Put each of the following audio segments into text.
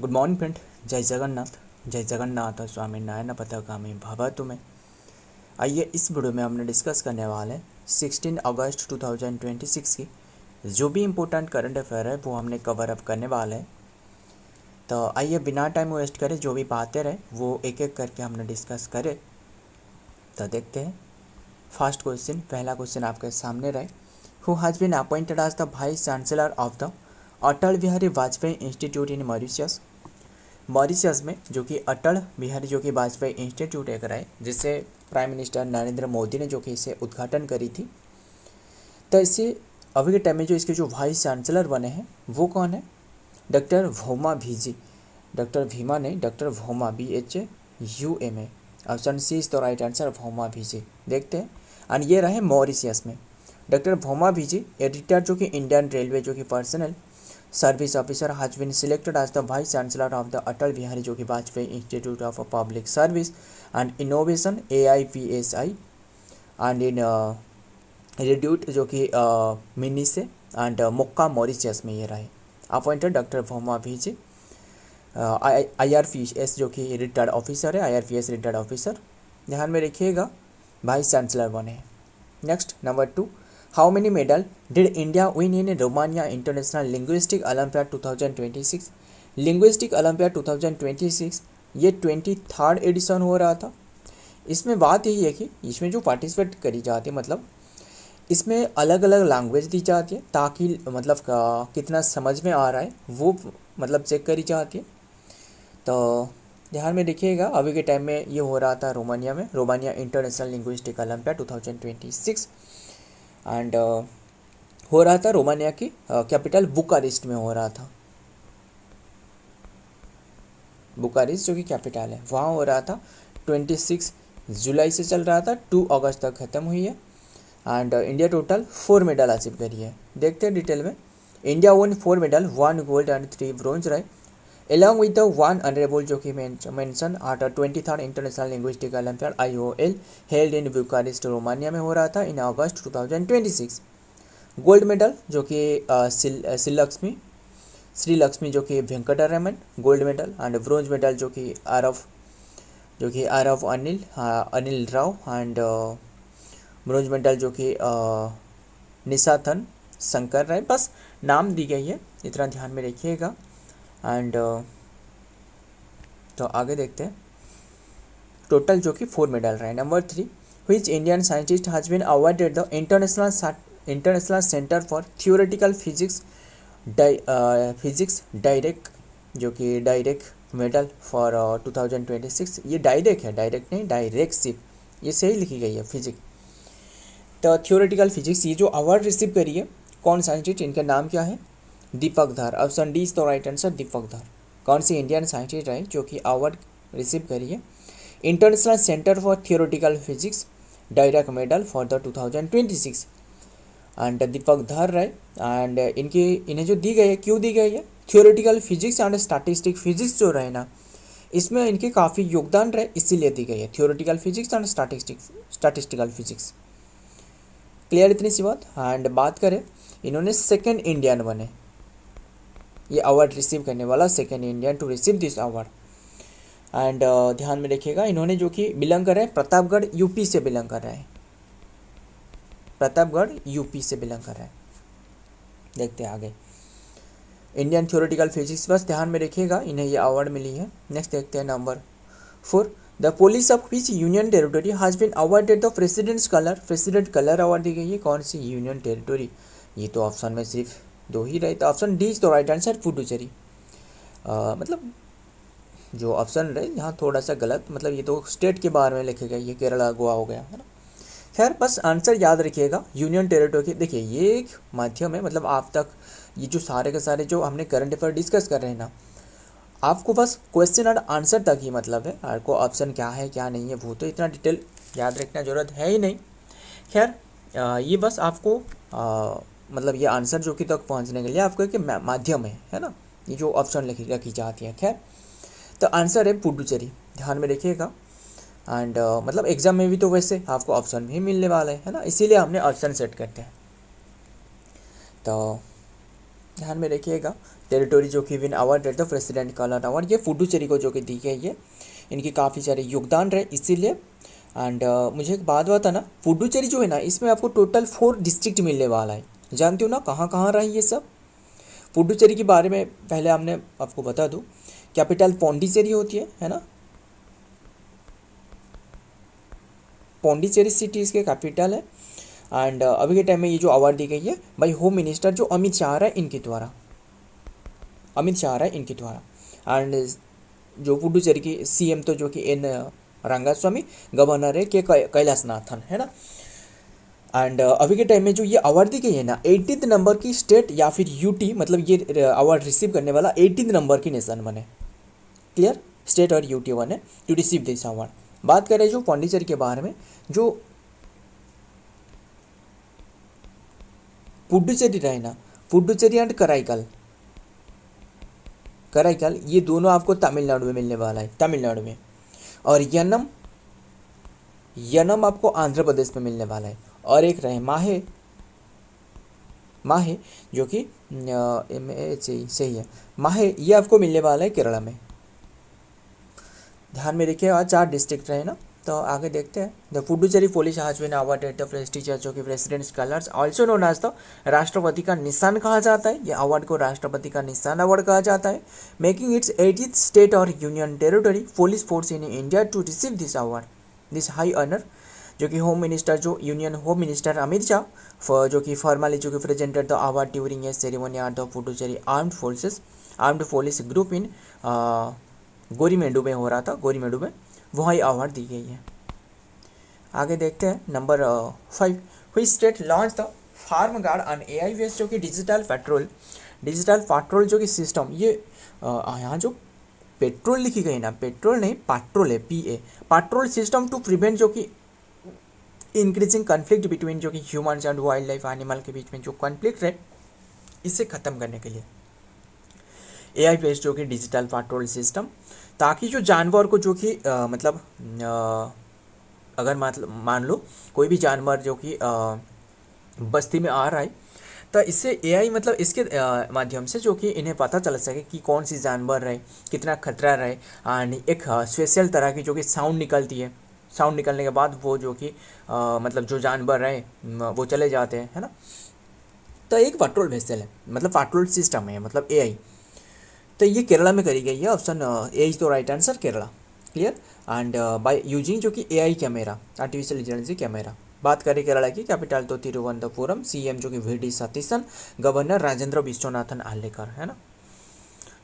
Good morning friend. जय जगन्नाथ स्वामी नारायण पथगामी भवतु में। आइए इस वीडियो में हमने डिस्कस करने वाले हैं 16 अगस्त 2026 की जो भी इम्पोर्टेंट करंट अफेयर है वो हमने कवर अप करने वाले हैं। तो आइए बिना टाइम वेस्ट करें, जो भी बातें रहे वो एक एक करके हमने डिस्कस करें। तो देखते हैं। फर्स्ट क्वेश्चन, पहला क्वेश्चन आपके सामने रहे। Who has been appointed as the vice chancellor of the Atal Bihari Vajpayee institute in Mauritius. Mauritius में जो कि अटल बिहारी जो कि वाजपेयी इंस्टीट्यूट एक है, जिससे प्राइम मिनिस्टर नरेंद्र मोदी ने जो कि इसे उद्घाटन करी थी। तो इसे अभी के टाइम में जो इसके जो वाइस चांसलर बने हैं वो कौन है? डॉक्टर भौमा भीजी। डॉक्टर भीमा नहीं, doctor Bhuma, BHUMA। Option C is the right answer, Bhuma Bheeji. देखते हैं। एंड ये रहे मॉरिशस में। डॉक्टर भौमा भीजी एडिटर जो कि इंडियन रेलवे जो कि personnel service officer has been selected as the vice chancellor of the Atal Bihari जो कि Vajpayee institute of public service and innovation AIPSI and in रेड्यूट जो कि मिनी से एंड मोक्का मॉरिशस में ये रहे। अपॉइंटेड डॉक्टर भौमा भीजी IRPS जो कि रिटायर्ड ऑफिसर है, IRPS रिटायर्ड ऑफिसर। ध्यान में रखिएगा, वाइस चांसलर बने हैं। Next number 2, how many medal did India win in Romania international linguistic olympiad 2026। Linguistic olympiad 2026 ये 23rd एडिशन हो रहा था। इसमें बात यही है कि इसमें जो पार्टिसिपेट करी जाती है, मतलब इसमें अलग अलग लैंग्वेज दी जाती है ताकि मतलब कितना समझ में आ रहा है वो मतलब चेक करी जाती है। तो ध्यान में रखिएगा, अभी के टाइम में ये हो रहा था रोमानिया में, Romania international linguistic olympiad 2026 and हो रहा था रोमानिया की कैपिटल बुकारेस्ट में हो रहा था। बुकारेस्ट जो कि कैपिटल है वहाँ हो रहा था। 26 जुलाई से चल रहा था, 2 अगस्त तक ख़त्म हुई है and India total 4 medal achieve करी है। देखते हैं डिटेल में। India one 4 medal, 1 gold and 3 bronze रहे, along with the one honorable जो कि mention at a 23rd international linguistic olympiad IOL held in Bucharest Romania में हो रहा था इन अगस्त 2026। गोल्ड मेडल जो कि श्री लक्ष्मी जो कि Venkataraman gold medal and bronze medal जो कि Aarav Anil Rao and bronze medal जो कि निशाथन शंकर राय। बस नाम दी गई है, इतना ध्यान में रखिएगा। एंड तो आगे देखते हैं। टोटल जो कि 4 मेडल रहे। Number 3, which Indian scientist has been awarded the international centre for theoretical physics direct जो कि डायरेक्ट मेडल फॉर 2026। ये डायरेक्ट है, डायरेक्ट नहीं, डायरेक्ट सिर्फ, ये सही लिखी गई है फिजिक्स। तो थियोरेटिकल फिजिक्स ये जो अवार्ड रिसीव करी है, कौन साइंटिस्ट, इनका नाम क्या है? Deepak Dhar. Option D is the right answer, Deepak Dhar. कौन सी इंडियन साइंटिस्ट रहे जो कि अवार्ड रिसीव करी है? International centre for theoretical physics Dirac medal for the 2026 and Deepak Dhar रहे। एंड इन्हें जो दी गई है, क्यों दी गई है? Theoretical physics and statistic physics जो रहे ना, इसमें इनके काफ़ी योगदान रहे, इसीलिए दी गई है theoretical physics and statistical physics. Clear इतनी सी बात। एंड बात करें, इन्होंने सेकेंड इंडियन बने, ये अवार्ड रिसीव करने वाला second Indian to receive this award. And ध्यान में रखिएगा, इन्होंने जो कि बिलोंग कर रहे हैं प्रतापगढ़ यूपी से बिलोंग कर रहे हैं, प्रतापगढ़ यूपी से बिलोंग कर रहे हैं। देखते हैं आगे। इंडियन थ्योरेटिकल फिजिक्स, बस ध्यान में रखिएगा, इन्हें ये अवार्ड मिली है। नेक्स्ट देखते हैं number 4, the police of which union territory has been awarded the president's colour. President colour award दी गई है, कौन सी यूनियन टेरिटोरी? ये तो ऑप्शन में सिर्फ 2 ही रहे, तो option D is the right answer, Puducherry. मतलब जो ऑप्शन रहे यहाँ थोड़ा सा गलत, मतलब ये तो स्टेट के बारे में लिखे गए, ये केरला गोवा हो गया है ना। खैर बस आंसर याद रखिएगा, यूनियन टेरिटोरी। देखिए ये एक माध्यम है, मतलब आप तक ये जो सारे के सारे जो हमने करंट अफेयर डिस्कस कर रहे हैं ना, आपको बस क्वेश्चन और आंसर तक ही मतलब है, आपको ऑप्शन क्या है क्या नहीं है वो तो इतना डिटेल याद रखना ज़रूरत है ही नहीं। खैर ये बस आपको मतलब ये आंसर जो कि तक पहुंचने के लिए आपको एक माध्यम है ना, ये जो ऑप्शन रखी जाती है। खैर तो आंसर है पुडुचेरी, ध्यान में रखिएगा। एंड मतलब एग्जाम में भी तो वैसे आपको ऑप्शन भी मिलने वाला है ना, इसीलिए हमने ऑप्शन सेट करते हैं। तो ध्यान में रखिएगा, टेरिटोरी जो कि विन अवार्ड रहता है प्रेसिडेंट कलर अवार्ड, ये पुडुचेरी को जो कि दी गई है, इनकी काफ़ी सारे योगदान रहे इसीलिए। एंड मुझे एक बात बताना, पुडुचेरी जो है ना, इसमें आपको टोटल 4 डिस्ट्रिक्ट मिलने वाला है। जानते हो ना कहाँ कहाँ रहा है ये सब। पुडुचेरी के बारे में पहले हमने आपको बता दूँ, कैपिटल पौंडीचेरी होती है ना, पौंडीचेरी सिटी इसके कैपिटल है। एंड अभी के टाइम में ये जो अवार्ड दी गई है भाई होम मिनिस्टर जो अमित शाह है इनके द्वारा, अमित शाह है इनके द्वारा। एंड जो पुडुचेरी की सीएम तो जो कि एन रंगास्वामी, गवर्नर है के कैलाशनाथन, है ना। एंड अभी के टाइम में जो ये अवार्ड दी गई है ना, 18th नंबर की स्टेट या फिर यूटी, मतलब ये अवार्ड रिसीव करने वाला 18th नंबर की नेशन बने। क्लियर, स्टेट और यूटी वन है टू रिसीव दिस अवार्ड। बात करें जो पौंडीचेरी के बारे में, जो पुडुचेरी रहे ना, पुडुचेरी एंड कराईकल, कराईकल ये दोनों आपको तमिलनाडु में मिलने वाला है, तमिलनाडु में। और यनम, यनम आपको आंध्र प्रदेश में मिलने वाला है। और एक रहे माहे, माहे जो कि सही है, माहे ये आपको मिलने वाला है केरला में। ध्यान में रखिएगा, 4 डिस्ट्रिक्ट रहे ना। तो आगे देखते हैं, the Puducherry police has been awarded the prestigious जो कि president's colours also known as the Rashtrapati ka निशान कहा जाता है। ये अवार्ड को राष्ट्रपति का निशान अवार्ड कहा जाता है। मेकिंग इट्स 80th स्टेट और union territory police force in India to receive this award, this high honour. जो कि होम मिनिस्टर, जो union home minister Amit Shah जो कि फॉर्मली जो कि presented the award during a ceremony at the Puducherry armed police group in Gorimedu में हो रहा था, गोरीमेंडू में, वहाँ ये अवार्ड दी गई है। आगे देखते हैं number 5, which state launch the farm guard on AI based जो कि डिजिटल पेट्रोल जो कि सिस्टम, ये यहाँ जो पेट्रोल लिखी गई ना, पेट्रोल नहीं पेट्रोल है, PA, patrol system to prevent जो कि इंक्रीजिंग कन्फ्लिक्ट बिटवीन जो कि humans and wildlife, animal के बीच में जो कॉन्फ्लिक्ट है इसे ख़त्म करने के लिए AI बेस्ड जो कि डिजिटल पेट्रोल सिस्टम, ताकि जो जानवर को जो कि मतलब अगर मतलब मान लो कोई भी जानवर जो कि बस्ती में आ रहा है, तो इससे AI मतलब इसके माध्यम से जो कि इन्हें पता चल सके कि कौन सी जानवर रहे, कितना खतरा रहे। एंड एक स्पेशल तरह की जो कि साउंड निकलती है, साउंड निकलने के बाद वो जो कि मतलब जो जानवर रहे वो चले जाते हैं, है ना। तो एक पेट्रोल वेसल है, मतलब पेट्रोल सिस्टम है, मतलब AI। तो ये केरला में करी गई है, ऑप्शन ए इज तो right answer, Kerala. Clear. And by using जो कि AI camera, artificial intelligence camera. बात करें केरला की, कैपिटल तो तिरुवनंतपुरम, CM जो कि VD सतीशन, गवर्नर राजेंद्र विश्वनाथन आर्लेकर, है ना।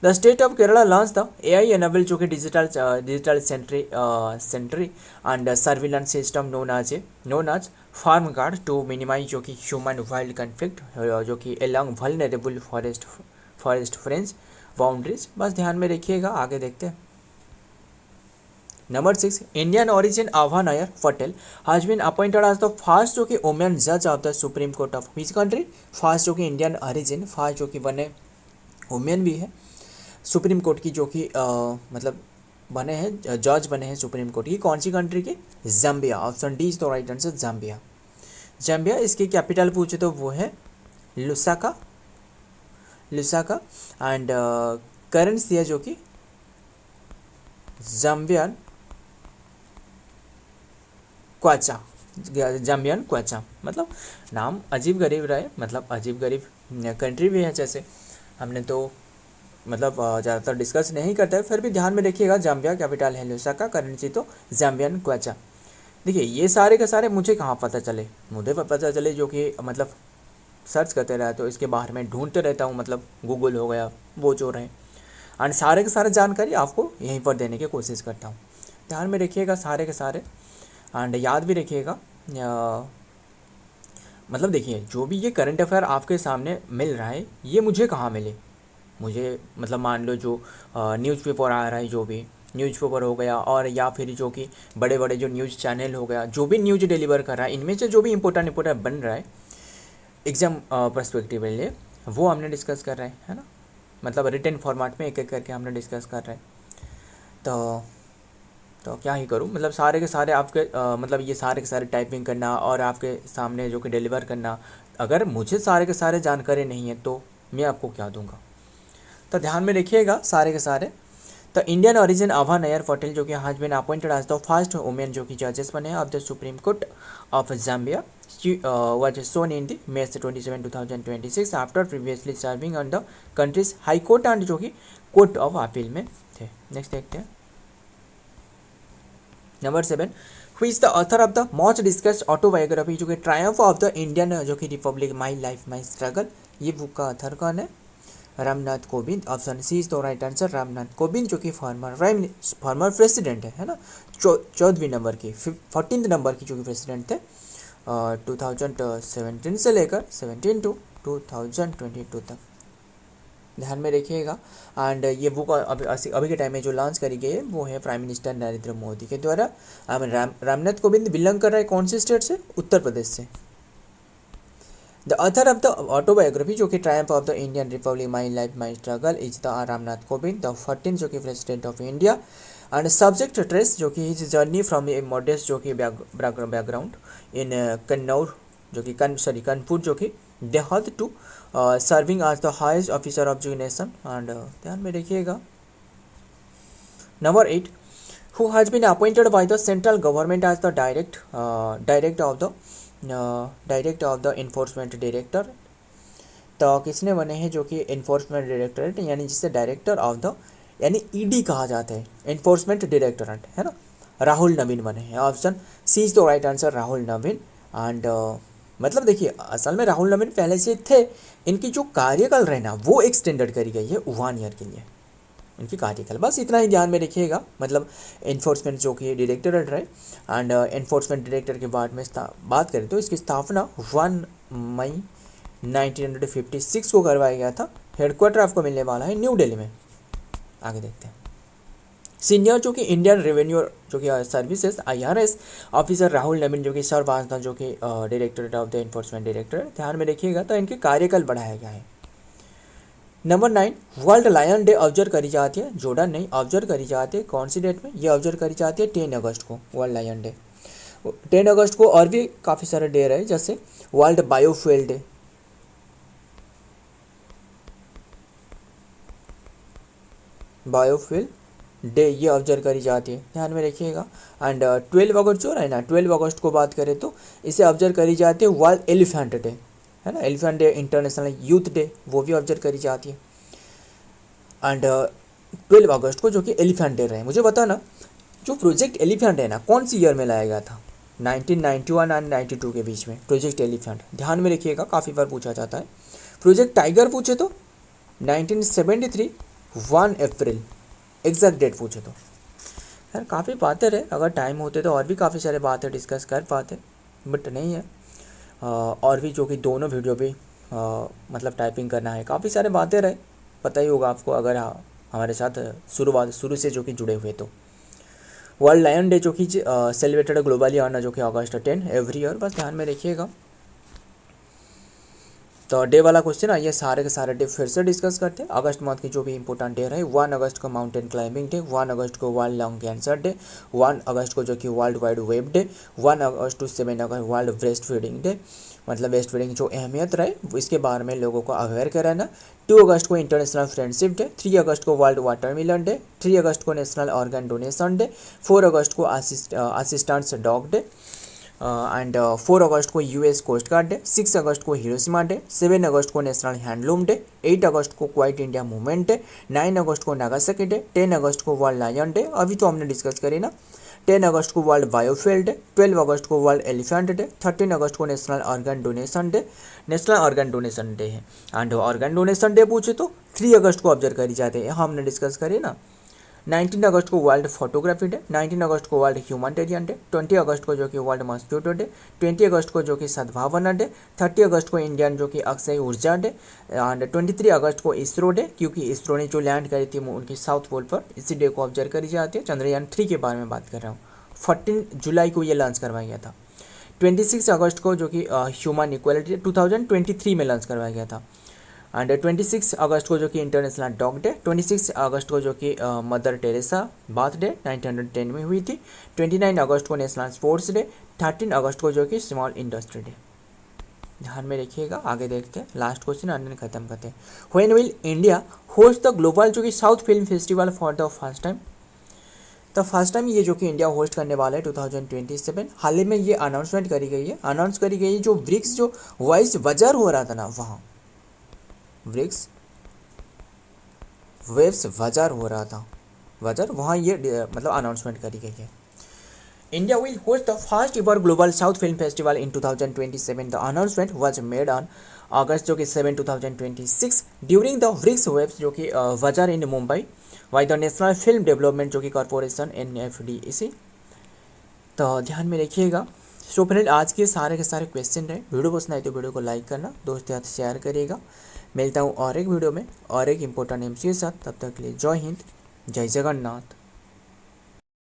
The state of Kerala launch the AI enable जो कि digital sentry and surveillance system known as farm guard to minimise जो कि ह्यूमन वाइल्ड कन्फ्लिक्ट जो कि along vulnerable forest fringe boundaries. बस ध्यान में रखिएगा। आगे देखते हैं number 6, Indian origin Abha Nair Patel has been appointed as the first जो कि वुमेन जज of the Supreme Court of which country. First जो कि इंडियन ओरिजिन, फर्स्ट जो कि बने वुमेन भी है सुप्रीम कोर्ट की, जो कि मतलब बने हैं, जज बने हैं सुप्रीम कोर्ट की, कौन सी कंट्री के, Zambia. Option D is the right answer, Zambia. Zambia, इसकी कैपिटल पूछे तो वो है लुसाका, लुसाका। एंड करेंसी है जो कि जाम्बियन क्वाचा, जाम्बियन क्वाचा। मतलब नाम अजीब गरीब रहे, मतलब अजीब गरीब कंट्री भी है, जैसे हमने तो मतलब ज़्यादातर डिस्कस नहीं करते हैं, फिर भी ध्यान में रखिएगा। जाम्बिया कैपिटल है लुसाका, करेंसी तो जाम्बियन क्वाचा। देखिए ये सारे के सारे मुझे कहाँ पता चले, मुझे पता चले जो कि मतलब सर्च करते रहते हो, इसके बारे में ढूंढते रहता हूँ, मतलब गूगल हो गया वो जो रहे, एंड सारे के सारे जानकारी आपको यहीं पर देने की कोशिश करता हूँ। ध्यान में रखिएगा सारे के सारे, एंड याद भी रखिएगा। मतलब देखिए जो भी ये करंट अफेयर आपके सामने मिल रहा है, ये मुझे कहाँ मिले, मुझे मतलब मान लो जो न्यूज़पेपर आ रहा है, जो भी न्यूज़पेपर हो गया, और या फिर जो कि बड़े बड़े जो न्यूज़ चैनल हो गया, जो भी न्यूज़ डिलीवर कर रहा है, इनमें से जो भी इंपॉर्टेंट बन रहा है एग्ज़ाम पर्सपेक्टिव के लिए, वो हमने डिस्कस कर रहे हैं, है ना। मतलब रिटन फॉर्मेट में एक एक करके हमने डिस्कस कर रहे हैं। तो क्या ही करूं, मतलब सारे के सारे आपके मतलब ये सारे के सारे टाइपिंग करना और आपके सामने जो कि डिलीवर करना, अगर मुझे सारे के सारे जानकारी नहीं है तो मैं आपको क्या दूंगा। तो ध्यान में रखिएगा सारे के सारे। तो इंडियन ओरिजिन आभा नयर पटेल जो कि has been appointed as the first women जो कि जजेस बने of the Supreme Court of Zambia. She was shown in the May 27, 2026 after previously serving on the country's high court and जो कि कोर्ट ऑफ अपील में थे। Next देखते हैं number 7, who is the author of the much discussed autobiography जो कि triumph of the Indian जो कि republic my life my struggle. ये बुक का ऑथर कौन है? Ramnath Kovind. Option C is the right answer, Ramnath Kovind जो कि फॉर्मर प्रेसिडेंट है ना, 14वीं नंबर की 14th नंबर की जो कि प्रेसिडेंट थे 2017 से लेकर 17 टू 2022 तक। ध्यान में रखिएगा। एंड ये बुक अभी के टाइम में जो लॉन्च करी गई है वो है प्राइम मिनिस्टर नरेंद्र मोदी के द्वारा। रामनाथ कोविंद बिलोंग कर रहा है कौन से स्टेट से? उत्तर प्रदेश से। The author of the autobiography जो कि triumph of the Indian Republic my life my struggle is the Ramnath Kovind the 14th जो कि president of India. And subject trace जो कि his journey from A modest जो कि बैकग्राउंड इन कन्नौर जो कि कानपुर जो कि Dehat to serving as the highest officer of जो नेशन। एंड ध्यान में रखिएगा। Number 8, who has been appointed by the central government as the direct of the enforcement director. तो किसने बने हैं जो कि इन्फोर्समेंट डायरेक्टरेट यानी जिसे डायरेक्टर ऑफ द यानी ईडी कहा जाता है, इन्फोर्समेंट डायरेक्टरेट है ना, राहुल नवीन बने हैं। Option C is the right answer, Rahul Naveen. And मतलब देखिए असल में राहुल नवीन पहले से थे, इनकी जो कार्यकाल रहे ना वो एक्सटेंडेड करी गई है 1 ईयर के लिए इनकी कार्यकाल। बस इतना ही ध्यान में रखिएगा। मतलब इन्फोर्समेंट जो कि डायरेक्टरेट रहे एंड इन्फोर्समेंट डायरेक्टर के बाद में बात करें तो इसकी स्थापना 1 मई 1956 को करवाया गया था। हेडक्वार्टर आपको मिलने वाला है न्यू दिल्ली में। आगे देखते हैं। सीनियर जो कि इंडियन रेवेन्यू जो कि services IRS officer Rahul Naveen जो कि सर्व एज द जो कि directorate of the enforcement director. ध्यान में रखिएगा। तो इनके कार्यकाल बढ़ाया गया है। Number 9, world lion day observe करी जाती है जॉर्डन नहीं, ऑब्जर्व करी जाती है कौन सी डेट में? ये ऑब्जर्व करी जाती है 10 अगस्त को, वर्ल्ड लायन डे 10 अगस्त को। और भी काफ़ी सारे डे रहे जैसे world biofuel day, biofuel day ये ऑब्जर्व करी जाती है। ध्यान में रखिएगा। एंड 12 अगस्त जो है ना, 12 अगस्त को बात करें तो इसे ऑब्जर्व करी जाती है वर्ल्ड एलिफेंट डे है ना, elephant day, international youth day वो भी ऑब्जर्व करी जाती है। एंड 12 अगस्त को जो कि एलिफेंट डे रहे। मुझे बताना जो प्रोजेक्ट एलिफेंट है ना कौन सी ईयर में लाया गया था? 1991 एंड 92 के बीच में प्रोजेक्ट एलिफेंट। ध्यान में रखिएगा, काफ़ी बार पूछा जाता है। प्रोजेक्ट टाइगर पूछे तो 1973 1 अप्रैल एग्जैक्ट डेट पूछे तो। यार काफ़ी बातें रहे, अगर टाइम होते तो और भी काफ़ी सारे बातें डिस्कस कर पाते बट नहीं है। और भी जो कि दोनों वीडियो भी मतलब टाइपिंग करना है, काफ़ी सारे बातें रहे, पता ही होगा आपको अगर हमारे साथ शुरू से जो कि जुड़े हुए तो। वर्ल्ड लायन डे जो कि सेलिब्रेटेड ग्लोबली ऑन जो कि अगस्त 10 एवरी ईयर। बस ध्यान में रखिएगा। तो डे वाला क्वेश्चन आइए सारे के सारे डे फिर से डिस्कस करते हैं। अगस्त मंथ की जो भी इंपॉर्टेंट डे रहे, 1 अगस्त को माउंटेन क्लाइंबिंग डे, 1 अगस्त को वर्ल्ड लंग कैंसर डे, 1 अगस्त को जो कि वर्ल्ड वाइड वेब डे, 1 अगस्त टू 7 अगस्त वर्ल्ड ब्रेस्ट फीडिंग डे। मतलब ब्रेस्ट फीडिंग जो अहमियत रहे इसके बारे में लोगों को अवेयर कराना। 2 अगस्त को इंटरनेशनल फ्रेंडशिप डे, 3 अगस्त को वर्ल्ड वाटरमेलन डे, 3 अगस्त को नेशनल ऑर्गन डोनेशन डे, 4 अगस्त को असिस्टेंस डॉग डे एंड 4 अगस्त को US कोस्ट गार्ड डे, 6 अगस्त को हिरोशिमा डे, 7 अगस्त को नेशनल हैंडलूम डे, 8 अगस्त को क्वाइट इंडिया मूवमेंट डे, 9 अगस्त को नागासाकी डे, 10 अगस्त को वर्ल्ड लायन डे अभी तो हमने डिस्कस करी ना, 10 अगस्त को वर्ल्ड बायोफ्यूल डे, 12 अगस्त को वर्ल्ड एलिफेंट डे, 13 अगस्त को नेशनल ऑर्गन डोनेशन डे है। एंड ऑर्गन डोनेशन डे पूछे तो 3 अगस्त को ऑब्जर्व करी जाते हैं, हमने डिस्कस करी ना। 19 अगस्त को वर्ल्ड फोटोग्राफी डे, 19 अगस्त को वर्ल्ड ह्यूमैनिटेरियन डे, 20 अगस्त को जो कि वर्ल्ड मॉस्किटो डे, 20 अगस्त को जो कि सद्भावना डे, 30 अगस्त को इंडियन जो कि अक्षय ऊर्जा डे एंड 23 अगस्त को इसरो डे, क्योंकि इसरो ने जो लैंड करी थी उनकी साउथ पोल पर, इसी डे को ऑब्जर्व करी जाती है। चंद्रयान 3 के बारे में बात कर रहा हूँ, 14 जुलाई को ये लॉन्च करवाया गया था। 26 अगस्त को जो कि ह्यूमन इक्वालिटी 2023 में लॉन्च करवाया गया था। एंड 26 अगस्त को जो कि इंटरनेशनल डॉग डे, 26 अगस्त को जो कि मदर टेरेसा बर्थडे 1910 में हुई थी, 29 अगस्त को नेशनल स्पोर्ट्स डे, 13 अगस्त को जो कि स्मॉल इंडस्ट्री डे। ध्यान में रखिएगा, आगे देखते हैं, लास्ट क्वेश्चन अन्य खत्म करते हैं। When will India host the global जो कि south film festival for the first time? तो फर्स्ट टाइम ये जो कि इंडिया होस्ट करने वाला है 2027। हाल ही में ये अनाउंसमेंट करी गई है, अनाउंस करी गई है। जो ब्रिक्स जो वॉइस बजार हो रहा था ना, वहाँ ब्रिक्स वेव्स बाजार हो रहा था, बाजार वहाँ ये मतलब अनाउंसमेंट करी गई है। India will host the first ever Global South Film Festival in 2027. The announcement was made on August जो कि 7, 2026 during the BRICS Waves जो कि bazaar in Mumbai by the national film development जो कि कॉरपोरेशन NFDC। तो ध्यान में रखिएगा। सो फ्रेंड, आज के सारे क्वेश्चन रहे। वीडियो पसंद आए तो वीडियो को लाइक करना, दोस्तों के साथ शेयर करिएगा। मिलता हूँ और एक वीडियो में और एक इम्पोर्टेंट एमसीक्यू के साथ। तब तक के लिए जय हिंद, जय जगन्नाथ।